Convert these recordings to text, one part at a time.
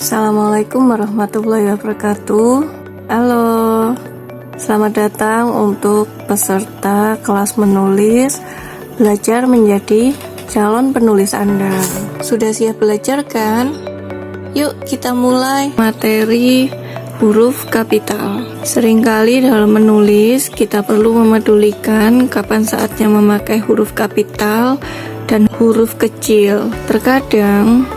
Assalamualaikum warahmatullahi wabarakatuh. Halo, selamat datang untuk peserta kelas menulis belajar menjadi calon penulis Anda. Sudah siap belajar kan? Yuk kita mulai materi huruf kapital. Seringkali dalam menulis kita perlu memedulikan kapan saatnya memakai huruf kapital dan huruf kecil. Terkadang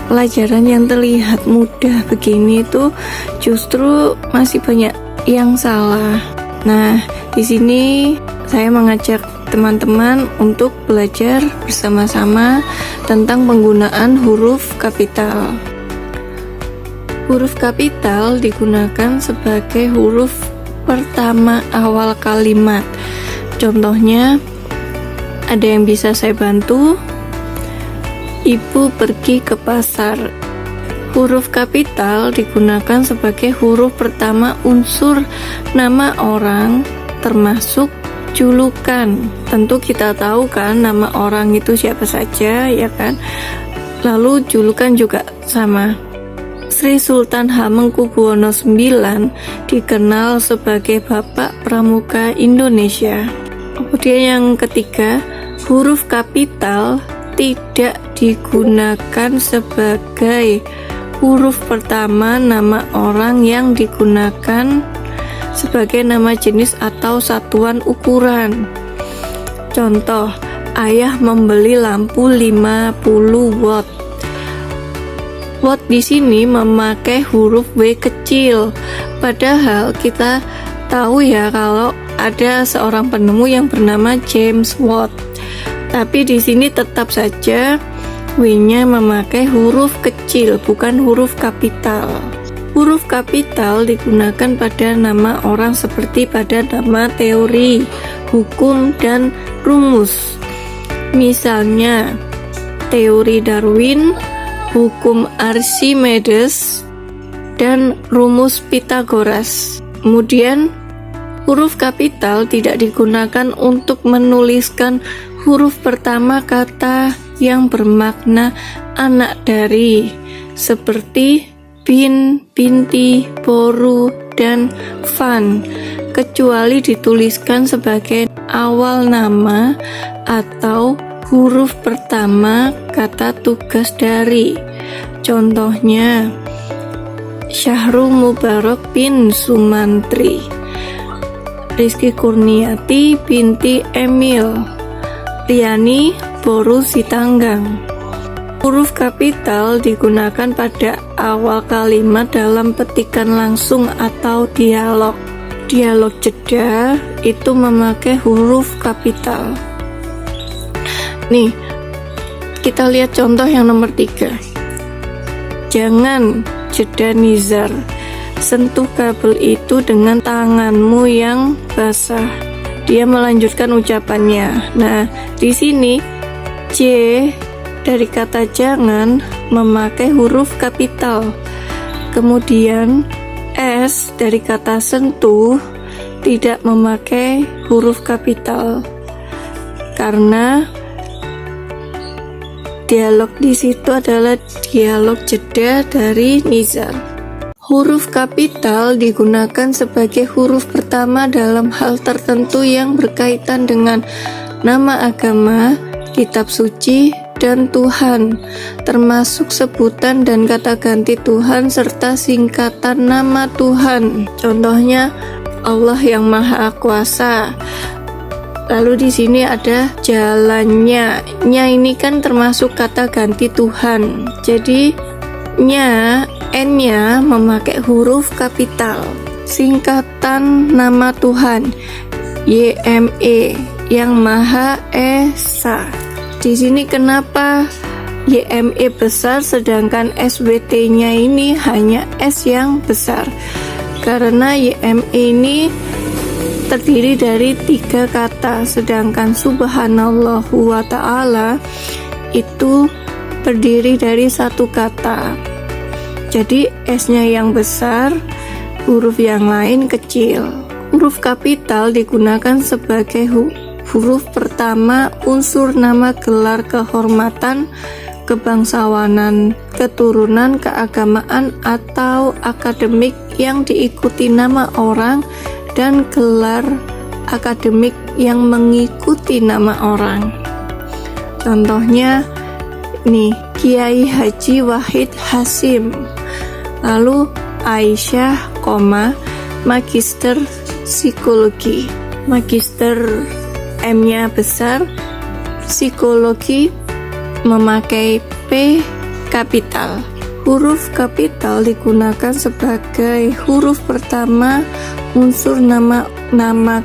pelajaran yang terlihat mudah begini tuh justru masih banyak yang salah. Nah, di sini saya mengajak teman-teman untuk belajar bersama-sama tentang penggunaan huruf kapital. Huruf kapital digunakan sebagai huruf pertama awal kalimat. Contohnya, ada yang bisa saya bantu? Ibu pergi ke pasar. Huruf kapital digunakan sebagai huruf pertama unsur nama orang, termasuk julukan. Tentu kita tahu kan nama orang itu siapa saja, ya kan? Lalu julukan juga sama. Sri Sultan Hamengkubuwono IX dikenal sebagai Bapak Pramuka Indonesia. Kemudian yang ketiga, huruf kapital tidak digunakan sebagai huruf pertama nama orang yang digunakan sebagai nama jenis atau satuan ukuran. Contoh, ayah membeli lampu 50 watt. Watt di sini memakai huruf W kecil. Padahal kita tahu ya kalau ada seorang penemu yang bernama James Watt. Tapi di sini tetap saja W-nya memakai huruf kecil, bukan huruf kapital. Huruf kapital digunakan pada nama orang seperti pada nama teori, hukum, dan rumus. Misalnya, teori Darwin, hukum Archimedes, dan rumus Pythagoras. Kemudian, huruf kapital tidak digunakan untuk menuliskan huruf pertama kata yang bermakna anak dari, seperti bin, binti, boru, dan van, kecuali dituliskan sebagai awal nama atau huruf pertama kata tugas dari. Contohnya, Syahrul Mubarak bin Sumantri, Rizky Kurniati binti Emil, Riani Boru Sitanggang. Huruf kapital digunakan pada awal kalimat dalam petikan langsung atau dialog. Dialog jeda itu memakai huruf kapital. Nih, kita lihat contoh yang nomor 3. Jangan jeda nizar, sentuh kabel itu dengan tanganmu yang basah. Dia melanjutkan ucapannya. Nah, di sini J dari kata jangan memakai huruf kapital. Kemudian S dari kata sentuh tidak memakai huruf kapital. Karena dialog di situ adalah dialog jeda dari nizar. Huruf kapital digunakan sebagai huruf pertama dalam hal tertentu yang berkaitan dengan nama agama, kitab suci, dan Tuhan, termasuk sebutan dan kata ganti Tuhan serta singkatan nama Tuhan. Contohnya, Allah yang Maha Kuasa. Lalu di sini ada jalannya. Nya ini kan termasuk kata ganti Tuhan. Jadi N-nya memakai huruf kapital. Singkatan nama Tuhan, YME, yang Maha Esa. Di sini kenapa YME besar sedangkan SWT-nya ini hanya S yang besar? Karena YME ini terdiri dari 3 kata, sedangkan Subhanallahu wa ta'ala itu terdiri dari 1 kata. Jadi S-nya yang besar, huruf yang lain kecil. Huruf kapital digunakan sebagai huruf pertama unsur nama gelar kehormatan, kebangsawanan, keturunan, keagamaan, atau akademik yang diikuti nama orang, dan gelar akademik yang mengikuti nama orang. Contohnya nih, Kiai Haji Wahid Hasyim, lalu Aisyah, Magister Psikologi, Magister M-nya besar, Psikologi memakai P kapital. Huruf kapital digunakan sebagai huruf pertama unsur nama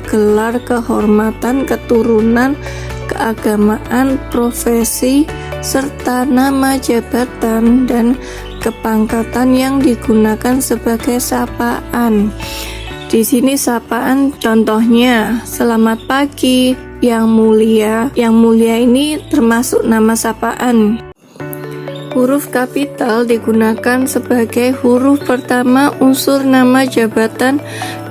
gelar, kehormatan, keturunan, keagamaan, profesi, serta nama jabatan dan kepangkatan yang digunakan sebagai sapaan. Di sini sapaan contohnya selamat pagi, yang mulia. Yang mulia ini termasuk nama sapaan. Huruf kapital digunakan sebagai huruf pertama unsur nama jabatan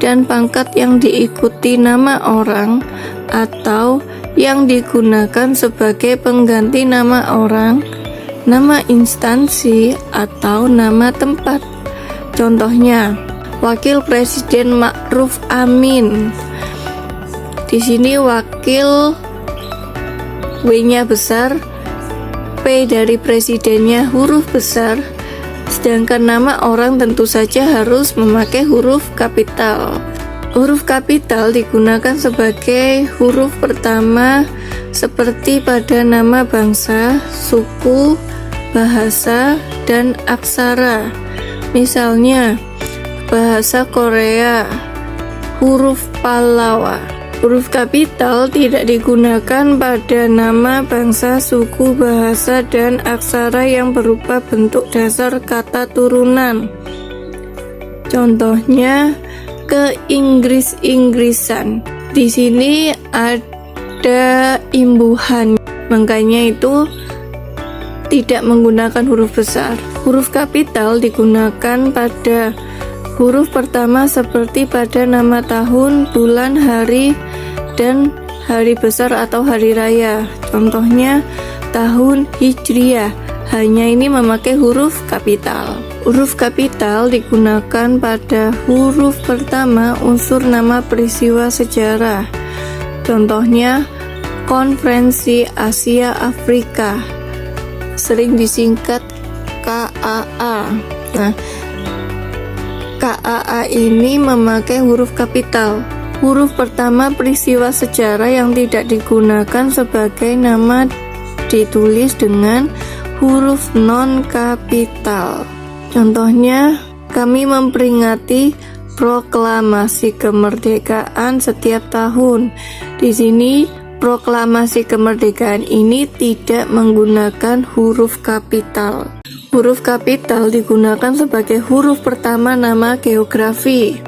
dan pangkat yang diikuti nama orang atau yang digunakan sebagai pengganti nama orang, nama instansi, atau nama tempat. Contohnya, Wakil Presiden Ma'ruf Amin. Di sini wakil W-nya besar, P dari presidennya huruf besar, sedangkan nama orang tentu saja harus memakai huruf kapital. Huruf kapital digunakan sebagai huruf pertama seperti pada nama bangsa, suku, bahasa, dan aksara. Misalnya, bahasa Korea, huruf Pallawa. Huruf kapital tidak digunakan pada nama bangsa, suku, bahasa, dan aksara yang berupa bentuk dasar kata turunan. Contohnya, ke-Inggris-Inggrisan. Di sini ada imbuhan, makanya itu tidak menggunakan huruf besar. Huruf kapital digunakan pada huruf pertama seperti pada nama tahun, bulan, hari, dan hari besar atau hari raya. Contohnya tahun Hijriah, hanya ini memakai huruf kapital. Huruf kapital digunakan pada huruf pertama unsur nama peristiwa sejarah. Contohnya Konferensi Asia Afrika, sering disingkat KAA. Nah, KAA ini memakai huruf kapital. Huruf pertama peristiwa sejarah yang tidak digunakan sebagai nama ditulis dengan huruf non-kapital. Contohnya, kami memperingati proklamasi kemerdekaan setiap tahun. Di sini, proklamasi kemerdekaan ini tidak menggunakan huruf kapital. Huruf kapital digunakan sebagai huruf pertama nama geografi.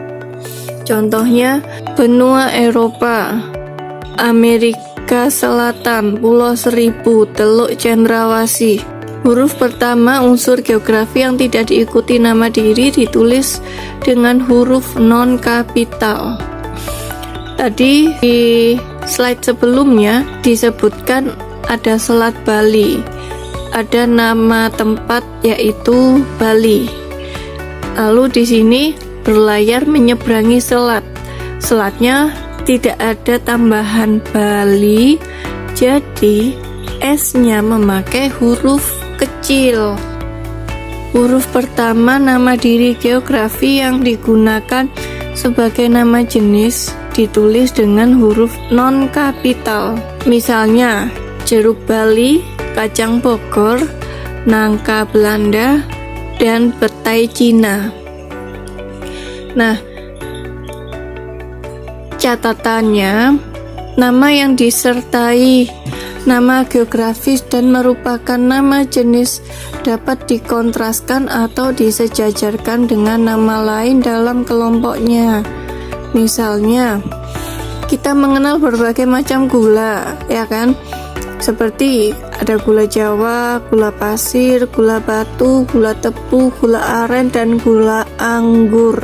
Contohnya, benua Eropa, Amerika Selatan, Pulau Seribu, Teluk Cendrawasih. Huruf pertama unsur geografi yang tidak diikuti nama diri ditulis dengan huruf non-kapital. Tadi di slide sebelumnya disebutkan ada Selat Bali, ada nama tempat yaitu Bali. Lalu di sini berlayar menyeberangi selat. Selatnya tidak ada tambahan Bali, jadi S-nya memakai huruf kecil. Huruf pertama nama diri geografi yang digunakan sebagai nama jenis ditulis dengan huruf non-kapital. Misalnya, jeruk Bali, kacang Bogor, nangka Belanda, dan petai Cina. Nah, catatannya, nama yang disertai nama geografis dan merupakan nama jenis dapat dikontraskan atau disejajarkan dengan nama lain dalam kelompoknya. Misalnya, kita mengenal berbagai macam gula, ya kan? Seperti ada gula Jawa, gula pasir, gula batu, gula tebu, gula aren, dan gula anggur.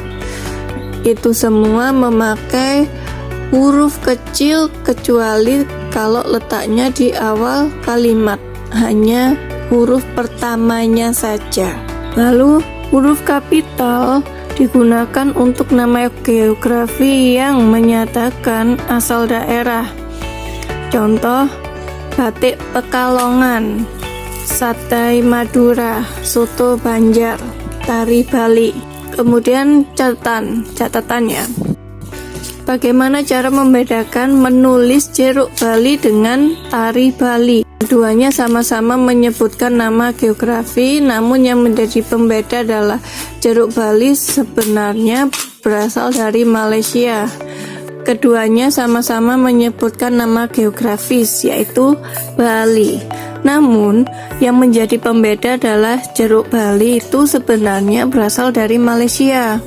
Itu semua memakai huruf kecil kecuali kalau letaknya di awal kalimat, hanya huruf pertamanya saja. Lalu huruf kapital digunakan untuk nama geografi yang menyatakan asal daerah. Contoh, batik Pekalongan, sate Madura, soto Banjar, tari Bali. Kemudian catatannya. Bagaimana cara membedakan menulis jeruk Bali dengan tari Bali? Keduanya sama-sama menyebutkan nama geografi, namun yang menjadi pembeda adalah jeruk Bali sebenarnya berasal dari Malaysia. Keduanya sama-sama menyebutkan nama geografis, yaitu Bali. Namun, yang menjadi pembeda adalah jeruk Bali itu sebenarnya berasal dari Malaysia,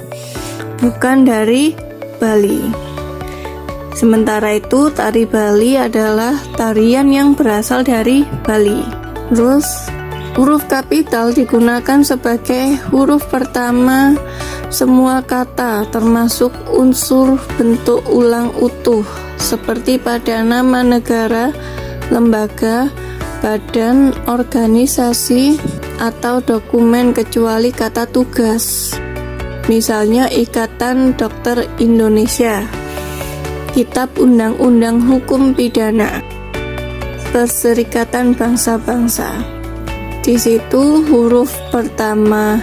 bukan dari Bali. Sementara itu, tari Bali adalah tarian yang berasal dari Bali. Terus, huruf kapital digunakan sebagai huruf pertama semua kata, termasuk unsur bentuk ulang utuh, seperti pada nama negara, lembaga, badan, organisasi, atau dokumen kecuali kata tugas. Misalnya Ikatan Dokter Indonesia, Kitab Undang-Undang Hukum Pidana, Perserikatan Bangsa-Bangsa. Di situ huruf pertama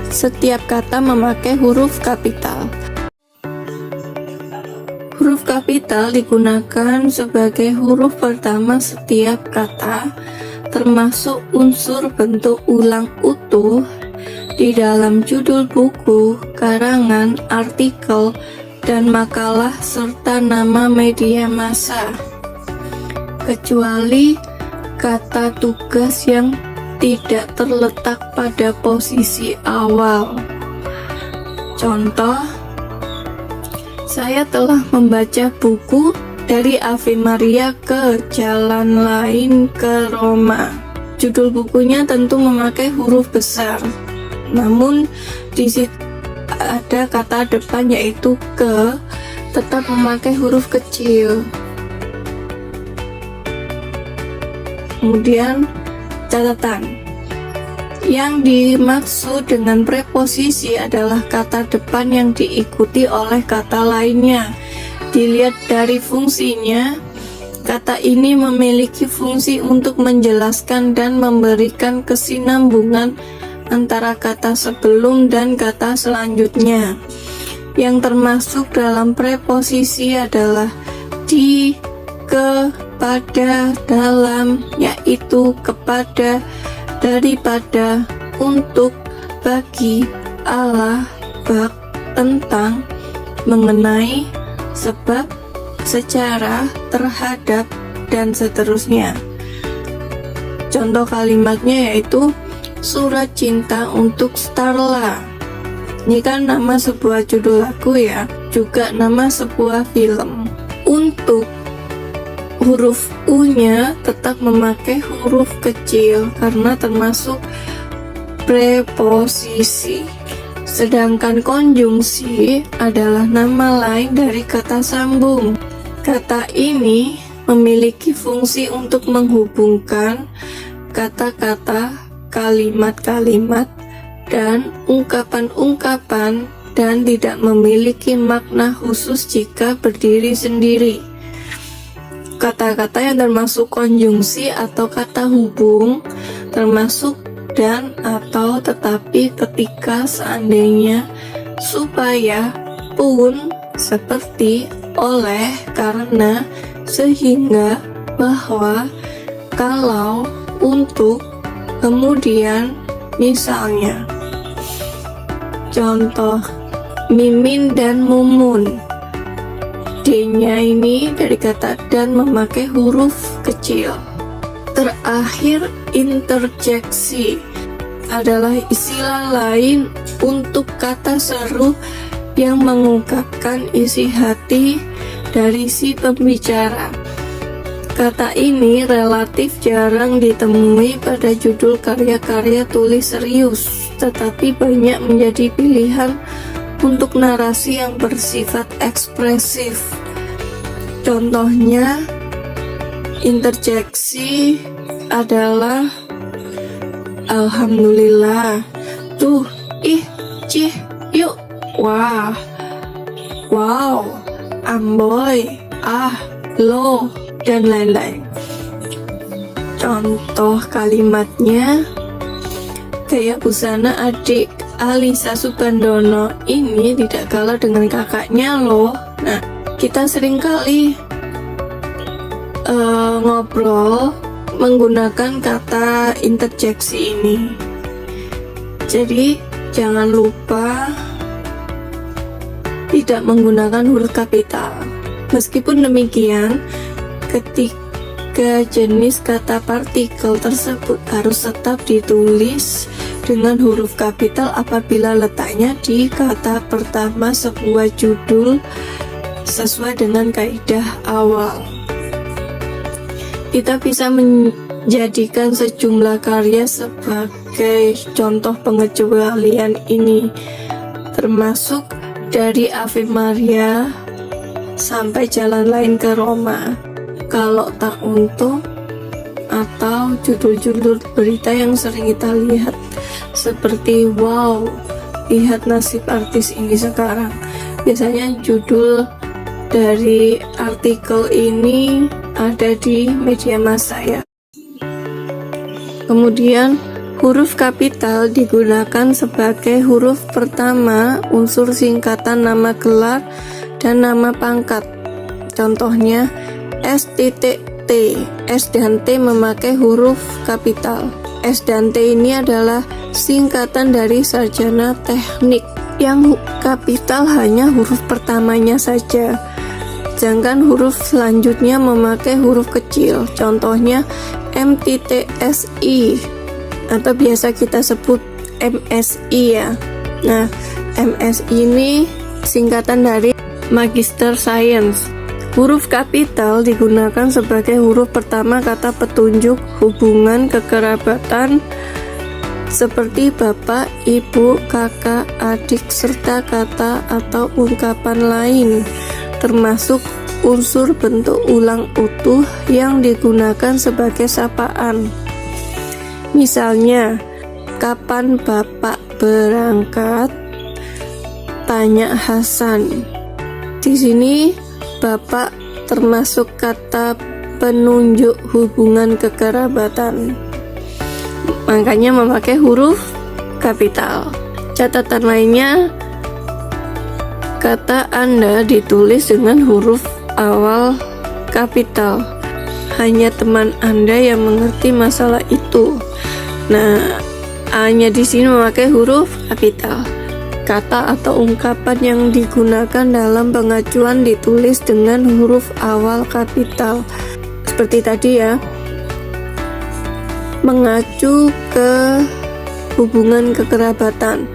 setiap kata memakai huruf kapital. Huruf kapital digunakan sebagai huruf pertama setiap kata, termasuk unsur bentuk ulang utuh di dalam judul buku, karangan, artikel, dan makalah serta nama media massa, kecuali kata tugas yang tidak terletak pada posisi awal. Contoh, saya telah membaca buku Dari Ave Maria ke Jalan Lain ke Roma. Judul bukunya tentu memakai huruf besar, namun di situ ada kata depan yaitu ke, tetap memakai huruf kecil. Kemudian catatan, yang dimaksud dengan preposisi adalah kata depan yang diikuti oleh kata lainnya. Dilihat dari fungsinya, kata ini memiliki fungsi untuk menjelaskan dan memberikan kesinambungan antara kata sebelum dan kata selanjutnya. Yang termasuk dalam preposisi adalah di, ke, pada, dalam, yaitu, kepada, daripada, untuk, bagi, ala, bak, tentang, mengenai, sebab, secara, terhadap, dan seterusnya. Contoh kalimatnya yaitu Surat Cinta untuk Starla. Ini kan nama sebuah judul lagu ya, juga nama sebuah film. Untuk, huruf U-nya tetap memakai huruf kecil karena termasuk preposisi. Sedangkan konjungsi adalah nama lain dari kata sambung. Kata ini memiliki fungsi untuk menghubungkan kata-kata, kalimat-kalimat, dan ungkapan-ungkapan, dan tidak memiliki makna khusus jika berdiri sendiri. Kata-kata yang termasuk konjungsi atau kata hubung termasuk dan, atau, tetapi, ketika, seandainya, supaya, pun, seperti, oleh, karena, sehingga, bahwa, kalau, untuk, kemudian, misalnya. Contoh, Mimin dan Mumun. D-nya ini dari kata dan memakai huruf kecil. Terakhir, interjeksi adalah istilah lain untuk kata seru yang mengungkapkan isi hati dari si pembicara. Kata ini relatif jarang ditemui pada judul karya-karya tulis serius, tetapi banyak menjadi pilihan untuk narasi yang bersifat ekspresif. Contohnya, interjeksi adalah alhamdulillah, tuh, ih, cih, yuk, wah, wow, amboy, ah, lo, dan lain-lain. Contoh kalimatnya, gaya busana adik Alisa Subandono ini tidak kalah dengan kakaknya loh. Nah, kita seringkali ngobrol menggunakan kata interjeksi ini. Jadi jangan lupa tidak menggunakan huruf kapital. Meskipun demikian, ketiga jenis kata partikel tersebut harus tetap ditulis dengan huruf kapital apabila letaknya di kata pertama sebuah judul sesuai dengan kaidah awal. Kita bisa menjadikan sejumlah karya sebagai contoh pengecualian ini, termasuk dari Ave Maria sampai Jalan Lain ke Roma, Kalau Tak Untung, atau judul-judul berita yang sering kita lihat seperti wow, lihat nasib artis ini sekarang. Biasanya judul dari artikel ini ada di media massa ya. Kemudian huruf kapital digunakan sebagai huruf pertama unsur singkatan nama gelar dan nama pangkat. Contohnya S.T. S dan T memakai huruf kapital. S dan T ini adalah singkatan dari sarjana teknik yang kapital hanya huruf pertamanya saja, sedangkan huruf selanjutnya memakai huruf kecil. Contohnya MTTSI atau biasa kita sebut MSI ya. Nah, MSI ini singkatan dari Magister Science. Huruf kapital digunakan sebagai huruf pertama kata petunjuk hubungan kekerabatan seperti bapak, ibu, kakak, adik, serta kata atau ungkapan lain, termasuk unsur bentuk ulang utuh yang digunakan sebagai sapaan. Misalnya, kapan bapak berangkat? Tanya Hasan. Di sini bapak termasuk kata penunjuk hubungan kekerabatan, makanya memakai huruf kapital. Catatan lainnya, kata Anda ditulis dengan huruf awal kapital. Hanya teman Anda yang mengerti masalah itu. Nah, A-nya di sini memakai huruf kapital. Kata atau ungkapan yang digunakan dalam pengajuan ditulis dengan huruf awal kapital. Seperti tadi ya, mengacu ke hubungan kekerabatan.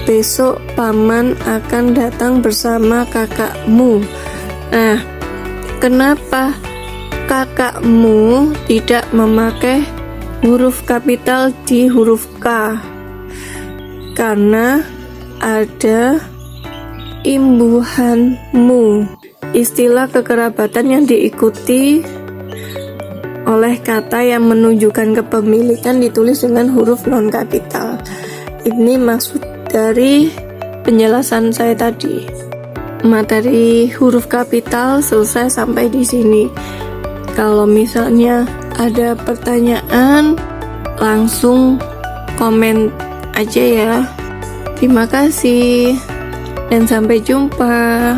Besok paman akan datang bersama kakakmu. Nah, kenapa kakakmu tidak memakai huruf kapital di huruf K? Karena ada imbuhanmu, istilah kekerabatan yang diikuti oleh kata yang menunjukkan kepemilikan ditulis dengan huruf non kapital. Ini maksud dari penjelasan saya tadi. Materi huruf kapital selesai sampai di sini. Kalau misalnya ada pertanyaan, langsung komen aja ya. Terima kasih dan sampai jumpa.